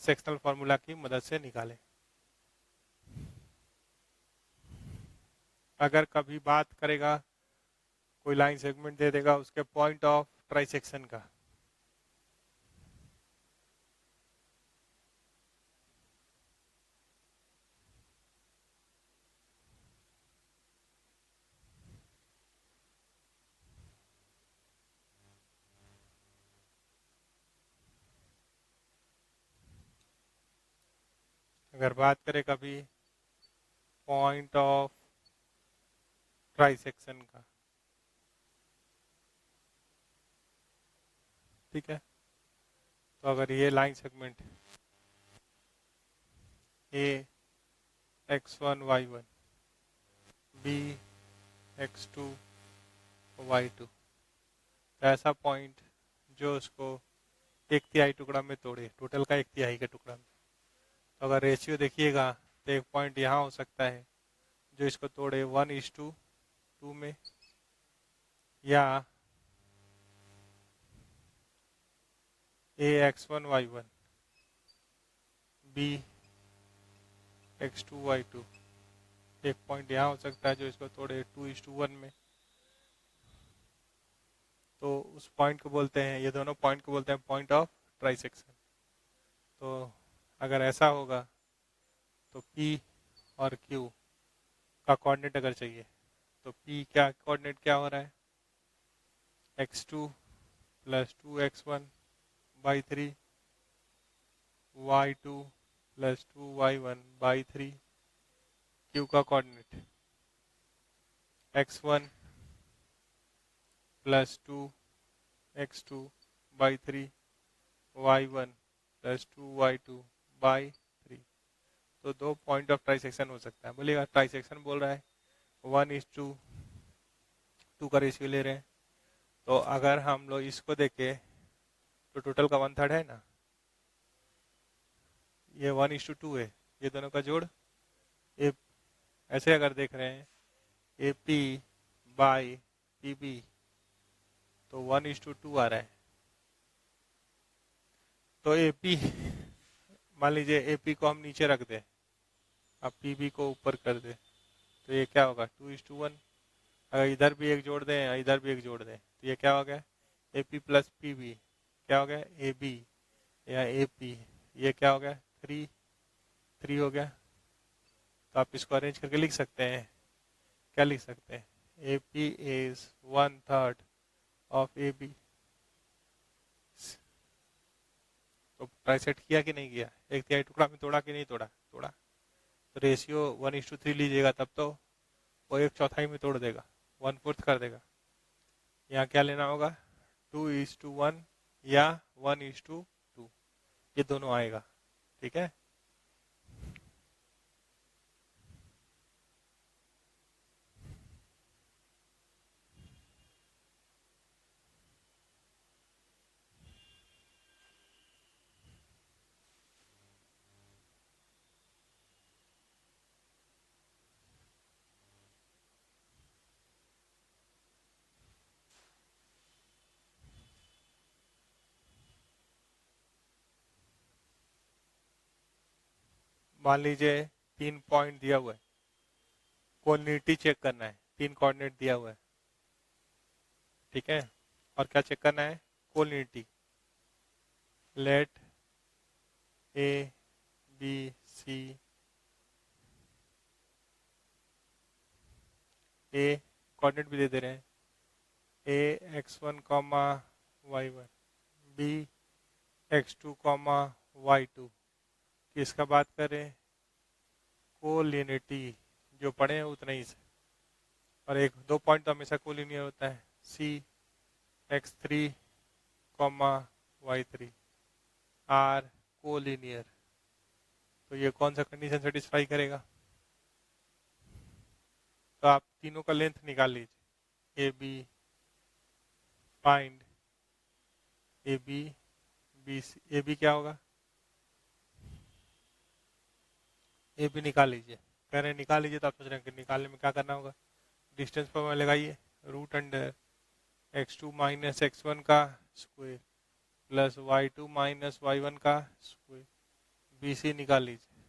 सेक्शनल फार्मूला की मदद से निकाले। अगर कभी बात करेगा, कोई लाइन सेगमेंट दे देगा उसके पॉइंट ऑफ ट्राइसेक्शन का, अगर बात करें कभी पॉइंट ऑफ ट्राइसेक्शन का, ठीक है, तो अगर ये line segment A x1 y1 B x2 y2, तो ऐसा पॉइंट जो उसको एक तिहाई टुकड़ा में तोड़े, टोटल का एक तिहाई के टुकड़ा में, तो अगर रेशियो देखिएगा तो एक पॉइंट यहाँ हो सकता है जो इसको तोड़े 1:2 में, या ए x1 y1 B x2 y2, एक पॉइंट यहाँ हो सकता है जो इसको तोड़े 2:1 में, तो उस पॉइंट को बोलते हैं, ये दोनों पॉइंट को बोलते हैं पॉइंट ऑफ ट्राइसेक्शन। तो अगर ऐसा होगा तो P और Q का कोऑर्डिनेट अगर चाहिए तो P क्या कोऑर्डिनेट क्या हो रहा है, x2 plus 2x1 by 3, y2 plus 2y1 by 3, Q का coordinate x1 plus 2x2 by 3, y1 plus 2y2 by 3, तो दो पॉइंट ऑफ ट्राइसेक्शन हो सकता है। बोलिएगा ट्राइसेक्शन बोल रहा है 1:2 का रेशियो ले रहे हैं, तो अगर हम लोग इसको देखें तो टोटल का 1/3 है ना, ये 1:2 है, ये दोनों का जोड़ ए, ऐसे अगर देख रहे हैं A P by P B, तो 1:2 आ रहा है। तो ए पी, मान लीजिए ए पी को हम नीचे रख दें, अब पी बी को ऊपर कर दे, तो ये क्या होगा 2:1, अगर इधर भी एक जोड़ दें इधर भी एक जोड़ दें तो ये क्या हो गया A P plus P B, क्या हो गया ए बी या ए पी, ये क्या हो गया 3 हो गया। तो आप इसको अरेंज करके लिख सकते हैं, क्या लिख सकते हैं, A P is 1/3 of A B. तो ट्राइसेट किया कि नहीं किया, एक तिहाई टुकड़ा में तोड़ा कि नहीं तोड़ा, तोड़ा। तो रेशियो 1:3 लीजिएगा तब तो वो एक चौथाई में तोड़ देगा, 1/4 कर देगा। यहाँ क्या लेना होगा 2:1 या 1:2, ये दोनों आएगा। ठीक है, मान लीजिए 3 पॉइंट दिया हुआ है, कोऑर्डिनेट चेक करना है, 3 कोऑर्डिनेट दिया हुआ है, ठीक है, और क्या चेक करना है coordinate, let A B C, A coordinate भी दे दे रहे हैं, ए x1 comma y1 B x2 comma y2, किसका बात करें कोलिनिटी, जो पढ़े हैं उतना ही से, और एक दो पॉइंट तो हमेशा कोलिनियर होता है, सी x3 comma y3 are collinear, तो ये कौन सा कंडीशन सेटिस्फाई करेगा, तो आप तीनों का लेंथ निकाल लीजिए A B find A B B C. A B क्या होगा? ए बी निकाल लीजिए। कह रहे हैं निकाल लीजिए, तो आप सोच रहे हैं कि निकालने में क्या करना होगा? डिस्टेंस फॉर्मूला लगाइए, root under x2 minus x1 का square plus y2 minus y1 का स्क्वायर, बी सी निकाल लीजिए।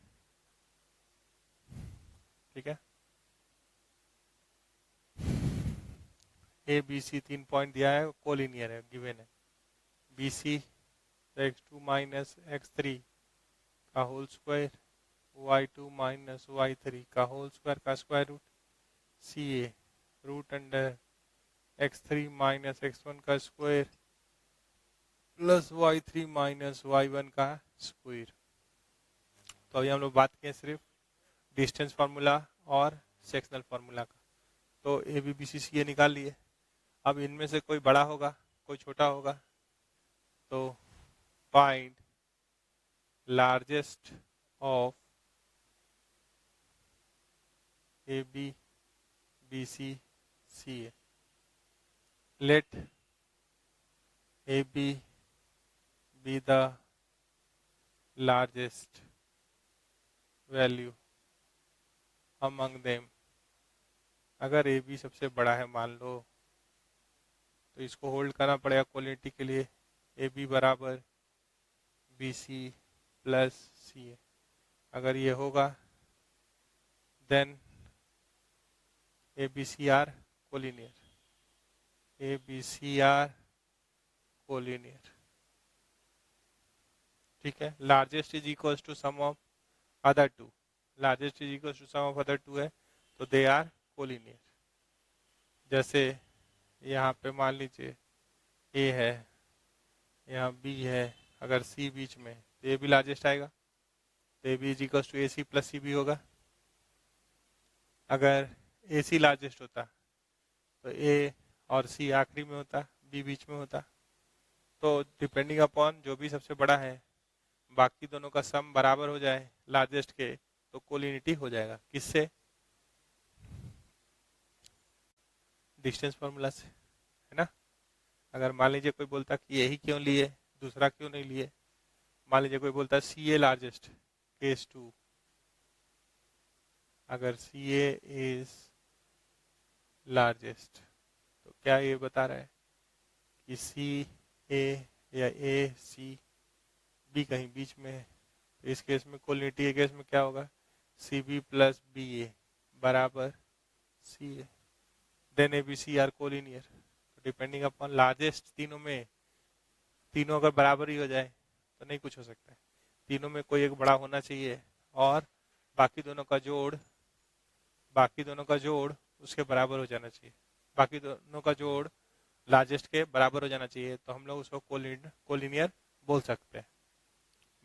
ठीक है, ए बी सी 3 पॉइंट दिया है, कोलिनियर है, गिवन है। B C x2 minus x3 का whole square, y2 minus y3 का होल स्क्वायर का square root, C A root under x3 minus x1 का square plus y3 minus y1 का स्क्वायर। तो अभी हम लोग बात किए सिर्फ डिस्टेंस फार्मूला और सेक्शनल फार्मूला का। तो A B B C C ए निकाल लिए। अब इनमें से कोई बड़ा होगा, कोई छोटा होगा, तो find largest of A B B C C A. Let A B B the largest value among them. अगर ए बी सबसे बड़ा है मान लो, तो इसको होल्ड करना पड़ेगा क्वालिटी के लिए। ए बी बराबर B C plus C A. अगर ये होगा then A B C are collinear, A B C are collinear. ठीक है, largest is equal to sum of other two, largest is equal to sum of other two है, तो दे are collinear. जैसे यहाँ पे मान लीजिए ए है, यहाँ बी है, अगर सी बीच में, तो ए भी लार्जेस्ट आएगा, तो A B is equal to A C plus C B होगा। अगर ए सी लार्जेस्ट होता तो ए और सी आखिरी में होता, बी बीच में होता। तो डिपेंडिंग अपॉन जो भी सबसे बड़ा है, बाकी दोनों का सम बराबर हो जाए लार्जेस्ट के, तो कोलिनिटी हो जाएगा। किससे? डिस्टेंस फार्मूला से, है ना। अगर मान लीजिए कोई बोलता कि यही क्यों लिए, दूसरा क्यों नहीं लिए। मान लीजिए कोई बोलता है सी ए लार्जेस्ट, केस 2। अगर सी ए इज लार्जेस्ट, तो क्या ये बता रहा है कि सी ए या ए सी बी कहीं बीच में है। तो इस केस में कोलिनिटी के केस में क्या होगा? C B plus B A बराबर C A, then A B C are collinear. तो डिपेंडिंग अपॉन लार्जेस्ट, तीनों में, तीनों अगर बराबर ही हो जाए तो नहीं कुछ हो सकता है। तीनों में कोई एक बड़ा होना चाहिए और बाकी दोनों का जोड़, बाकी दोनों का जोड़ उसके बराबर हो जाना चाहिए, बाकी दोनों का जोड़ लार्जेस्ट के बराबर हो जाना चाहिए, तो हम लोग उसको कोलिनियर बोल सकते हैं।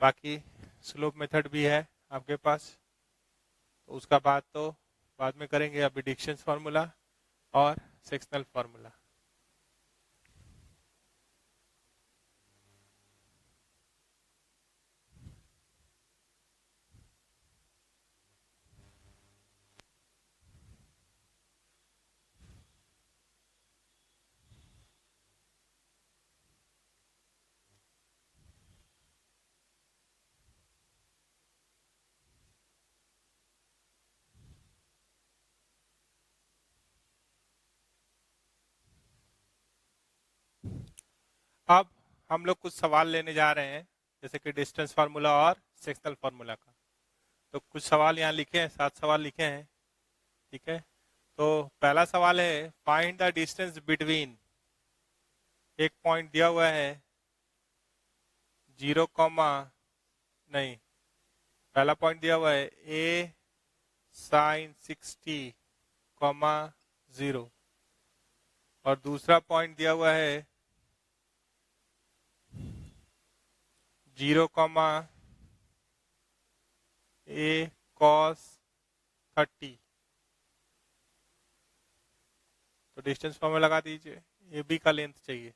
बाकी स्लोप मेथड भी है आपके पास, तो उसका बात तो बाद में करेंगे। अभी डिस्टेंस फार्मूला और सेक्शनल फार्मूला। अब हम लोग कुछ सवाल लेने जा रहे हैं, जैसे कि डिस्टेंस फार्मूला और सेक्शनल फार्मूला का। तो कुछ सवाल यहाँ लिखे हैं, 7 सवाल लिखे हैं। ठीक है, तो पहला सवाल है फाइंड द डिस्टेंस बिटवीन, एक पॉइंट दिया हुआ है 0, नहीं, पहला पॉइंट दिया हुआ है a sin 60, 0, और दूसरा पॉइंट दिया हुआ है 0, a cos 30। तो डिस्टेंस फॉर्मूला लगा दीजिए। ए बी का लेंथ चाहिए,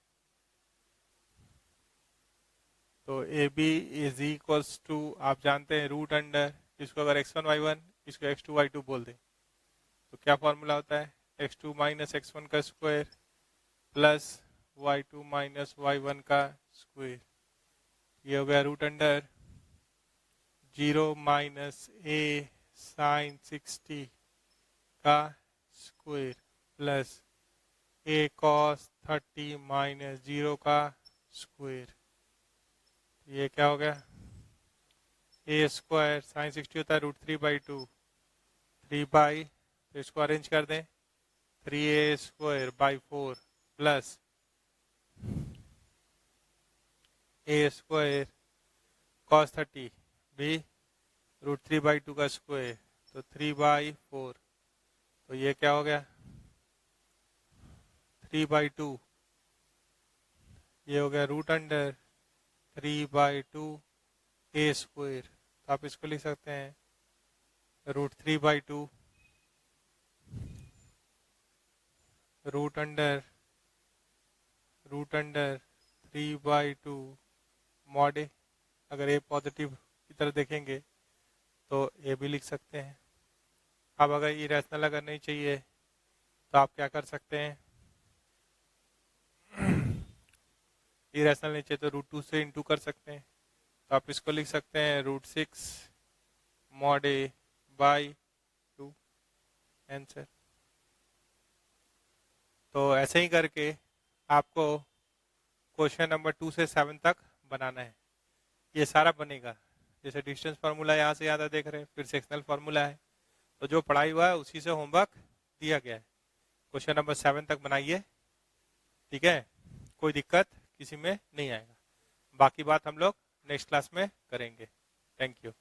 तो A B is equals to, आप जानते हैं रूट अंडर, इसको अगर x1 y1, इसको x2 y2 बोल दें, तो क्या फॉर्मूला होता है? x2 माइनस x1 का square plus y2 minus y1 का स्क्वायर। ये हो गया root under 0 minus a sine 60 का square plus a cos 30 minus 0 का स्क्वायर। ये क्या हो गया, a स्क्वायर साइन 60 होता है √3/2, 3 बाई, तो इसको अरेंज कर दें 3a square by 4 plus a square cos 30 भी √3/2 का स्क्वायर, तो 3/4, तो ये क्या हो गया 3/2, ये हो गया रूट अंडर 3/2 a स्क्वायर। तो आप इसको लिख सकते हैं √3/2 रूट अंडर 3/2 मॉड ए। अगर ए पॉजिटिव की तरह देखेंगे तो ए भी लिख सकते हैं। अब अगर इरेशनल अगर नहीं चाहिए तो आप क्या कर सकते हैं, इरेशनल नहीं चाहिए तो √2 से इंटू कर सकते हैं। तो आप इसको लिख सकते हैं √6 मॉड ए बाई 2 आंसर। तो ऐसे ही करके आपको क्वेश्चन नंबर 2 से 7 तक बनाना है। ये सारा बनेगा, जैसे डिस्टेंस फार्मूला यहाँ से ज़्यादा देख रहे हैं, फिर सेक्शनल फार्मूला है, तो जो पढ़ाई हुआ है उसी से होमवर्क दिया गया है। क्वेश्चन नंबर 7 तक बनाइए, ठीक है, कोई दिक्कत किसी में नहीं आएगा। बाकी बात हम लोग नेक्स्ट क्लास में करेंगे। Thank you.